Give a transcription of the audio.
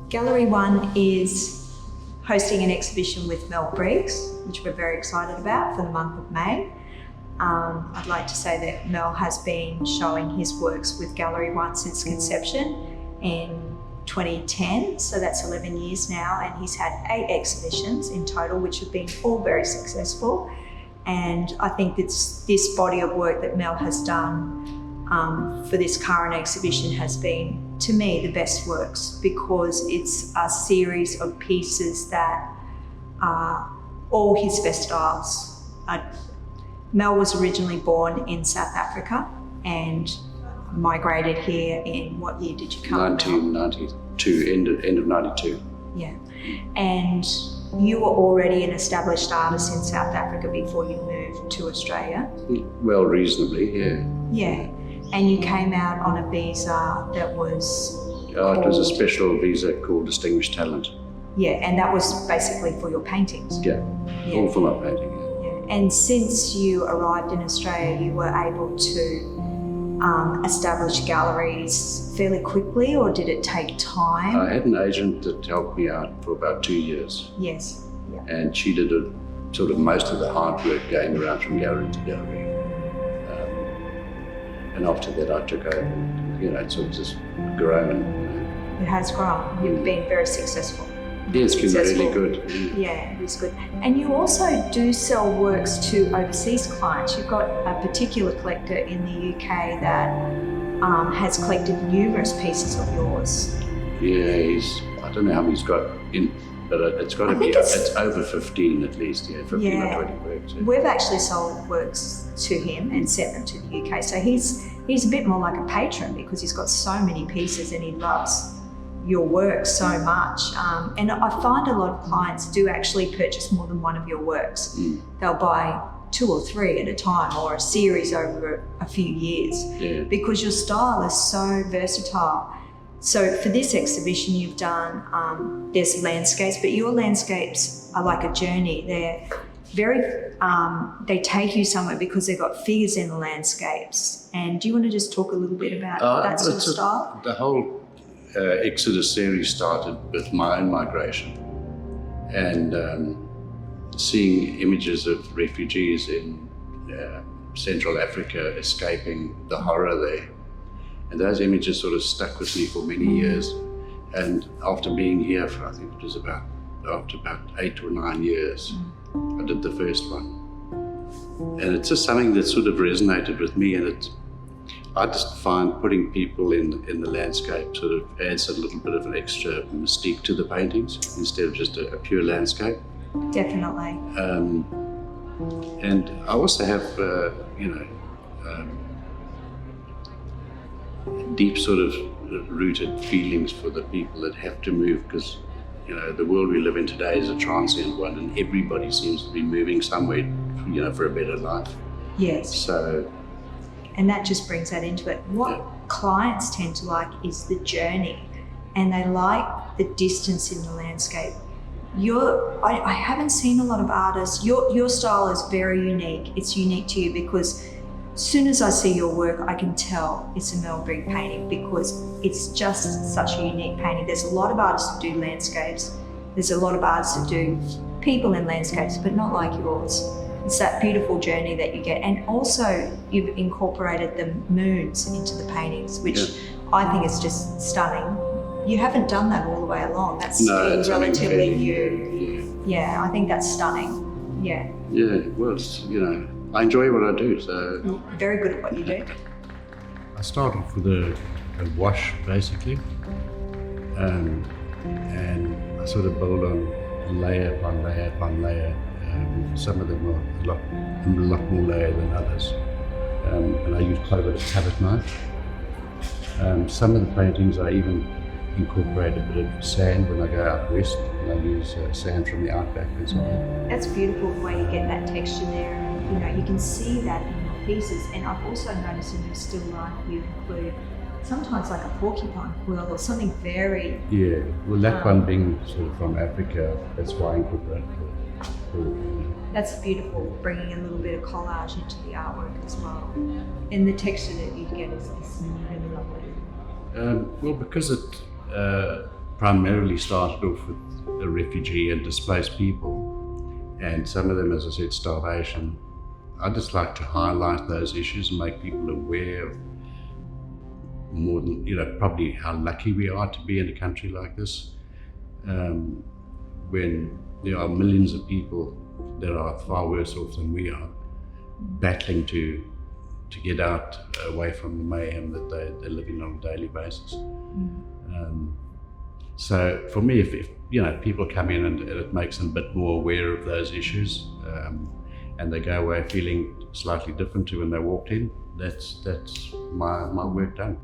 Gallery 1 is hosting an exhibition with Mel Brigg, which we're very excited about for the month of May. I'd like to say that Mel has been showing his works with Gallery 1 since conception in 2010, so that's 11 years now, and he's had 8 exhibitions in total, which have been all very successful. And I think this body of work that Mel has done for this current exhibition has been, to me, the best works, because it's a series of pieces that are all his best styles. Mel was originally born in South Africa and migrated here in, what year did you come? 1992, end of 92. Yeah, and you were already an established artist in South Africa before you moved to Australia? Well, reasonably, yeah. Yeah, and you came out on a visa that was It was a special visa called Distinguished Talent. Yeah, and that was basically for your paintings? Yeah, all for my painting. Yeah. And since you arrived in Australia, you were able to establish galleries fairly quickly, or did it take time? I had an agent that helped me out for about 2 years. Yes. Yeah. And she did sort of most of the hard work going around from gallery to gallery. And after that I took over, it's sort of just grown. It has grown. You've been very successful. Yeah, it's been really good. Yeah, it is good. And you also do sell works to overseas clients. You've got a particular collector in the UK that has collected numerous pieces of yours. Yeah, I don't know how many he's got in, but it's got to be, it's over 15 at least, 15 or 20 works. Yeah. We've actually sold works to him and sent them to the UK. So he's a bit more like a patron, because he's got so many pieces and he loves your work so much. And I find a lot of clients do actually purchase more than one of your works. They'll buy 2 or 3 at a time, or a series over a few years, because your style is so versatile. So for this exhibition you've done, there's landscapes, but your landscapes are like a journey. They're very, they take you somewhere because they've got figures in the landscapes. And do you want to just talk a little bit about that sort of style? The whole Exodus series started with my own migration, and seeing images of refugees in Central Africa escaping the horror there. And those images sort of stuck with me for many years. And after being here for, I think it was after about 8 or 9 years, I did the first one. And it's just something that sort of resonated with me, and I just find putting people in the landscape sort of adds a little bit of an extra mystique to the paintings instead of just a pure landscape. Definitely. And I also have, deep sort of rooted feelings for the people that have to move, because the world we live in today is a transient one, and everybody seems to be moving somewhere, for a better life. Yes. So. And that just brings that into it. What clients tend to like is the journey, and they like the distance in the landscape. I haven't seen a lot of artists. Your style is very unique. It's unique to you, because as soon as I see your work, I can tell it's a Mel Brigg painting, because it's just such a unique painting. There's a lot of artists that do landscapes. There's a lot of artists that do people in landscapes, but not like yours. It's that beautiful journey that you get. And also you've incorporated the moons into the paintings, which I think is just stunning. You haven't done that all the way along. That's relatively new. Yeah, I think that's stunning. Yeah. Yeah, well, I enjoy what I do, so. You're very good at what you do. I start off with a wash, basically. And I sort of build on layer upon layer upon layer. Some of them are a lot more layer than others. And I use quite a bit of palette knife. Some of the paintings I even incorporate a bit of sand when I go out west, and I use sand from the outback and so on. That's beautiful the way you get that texture there. You can see that in your pieces. And I've also noticed in your still life you include sometimes like a porcupine quill or something very... Yeah, well that one being sort of from Africa, that's why I incorporate the quill. That's beautiful, bringing a little bit of collage into the artwork as well. And the texture that you get is really lovely. Well, because primarily started off with the refugee and displaced people, and some of them, as I said, starvation. I just like to highlight those issues and make people aware of more than, probably how lucky we are to be in a country like this, when there are millions of people that are far worse off than we are, battling to get out away from the mayhem that they're living on a daily basis. So for me, if people come in and it makes them a bit more aware of those issues, and they go away feeling slightly different to when they walked in, that's my work done.